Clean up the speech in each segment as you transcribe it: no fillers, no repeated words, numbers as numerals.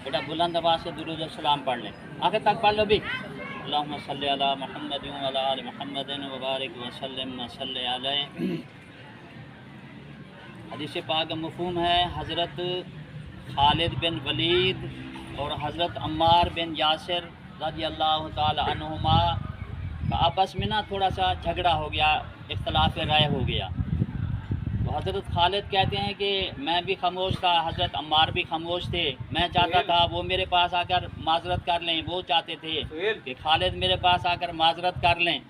बेटा बुलंद आवाज़ से दुरूद और सलाम पढ़ लें, आखिर तक पढ़ लो भी। अल्लाहुम्मा सल्ली अला मुहम्मद व अला आलि मुहम्मद व बारिक व सल्लिम व सल्लि अलैहि। हदीस पाक का मफ़हूम है, हज़रत खालिद बिन वलीद और हज़रत अम्मार बिन यासिर रज़ियल्लाहु ताला अन्हुमा का आपस में ना थोड़ा सा झगड़ा हो गया, इख्तिलाफ़ राय हो गया। तो हज़रत खालिद कहते हैं कि मैं भी खामोश था, हज़रत अम्मार भी खामोश थे। मैं चाहता था वो मेरे पास आकर माजरत कर लें, वो चाहते थे कि खालिद मेरे पास आकर माजरत कर लें।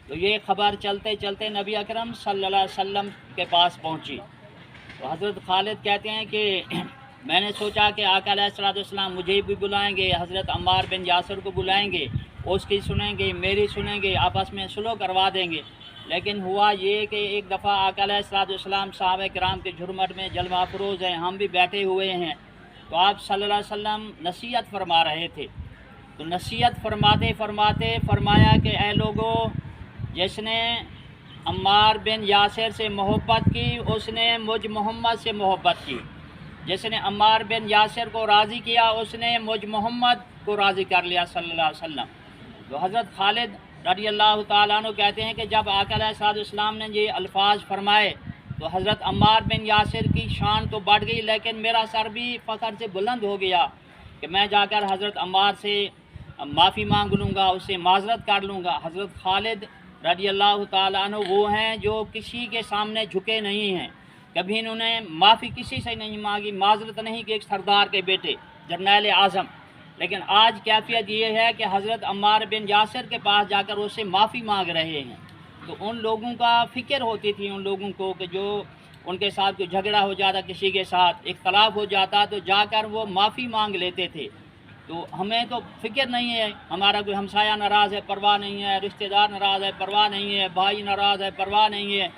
तो ये ख़बर चलते चलते नबी अकरम सल्लल्लाहु अलैहि वसल्लम के पास पहुंची। तो हज़रत खालिद कहते हैं कि मैंने सोचा कि आका अलैहिस्सलाम मुझे भी बुलाएंगे, हज़रत अम्मार बिन यासिर को बुलाएंगे, उसकी सुनेंगे, मेरी सुनेंगे, आपस में सुलह करवा देंगे। लेकिन हुआ ये कि एक दफ़ा आका अलैहिस्सलाम साहबे किराम के झुरमट में जलवा अफरोज़ हैं, हम भी बैठे हुए हैं, तो आप सल्लल्लाहु अलैहि वसल्लम नसीहत फरमा रहे थे। तो नसीहत फरमाते फरमाते फरमाया कि ऐ लोगों, जिसने अम्मार बिन यासिर से मोहब्बत की उसने मुझ मोहम्मद से मोहब्बत की, जिसने अम्मार बिन यासिर को राज़ी किया उसने मुझ मोहम्मद को राज़ी कर लिया सल्लल्लाहु अलैहि वसल्लम। तो हज़रत खालिद रज़ियल्लाहु ताला अन्हु कहते हैं कि जब आका अलैहिस्सलाम ने ये अल्फाज फरमाए तो हज़रत अम्मार बिन यासिर की शान तो बढ़ गई, लेकिन मेरा सर भी फ़ख्र से बुलंद हो गया कि मैं जाकर हज़रत अम्मार से माफ़ी मांग लूँगा, उससे माजरत कर लूँगा। हज़रत खालिद रज़ियल्लाहु ताला अन्हु वो हैं जो किसी के सामने झुके नहीं हैं, कभी इन्होंने माफ़ी किसी से नहीं मांगी, माजरत नहीं कि एक सरदार के बेटे जरनैल आज़म। लेकिन आज कैफियत ये है कि हज़रत अम्मार बिन यासिर के पास जाकर उससे माफ़ी मांग रहे हैं। तो उन लोगों का फ़िक्र होती थी उन लोगों को कि जो उनके साथ कोई झगड़ा हो जाता, किसी के साथ इख्तलाफ हो जाता, तो जाकर वो माफ़ी मांग लेते थे। तो हमें तो फ़िक्र नहीं है, हमारा कोई हमसाया नाराज़ है परवाह नहीं है, रिश्तेदार नाराज़ है परवाह नहीं है, भाई नाराज़ है परवाह नहीं है,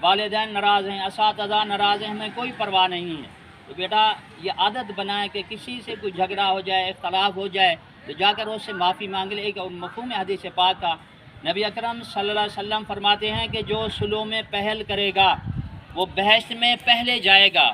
वालिदैन नाराज़ हैं, असातिज़ा नाराज़ हैं, हमें कोई परवाह नहीं है। तो बेटा ये आदत बनाए कि किसी से कोई झगड़ा हो जाए, इख्तलाफ हो जाए, तो जाकर उससे माफ़ी मांग ले। एक मफ़हूम हदीस पाक का नबी अकरम सल्लल्लाहु अलैहि वसल्लम फरमाते हैं कि जो सुलह में पहल करेगा वो बहश्त में पहले जाएगा।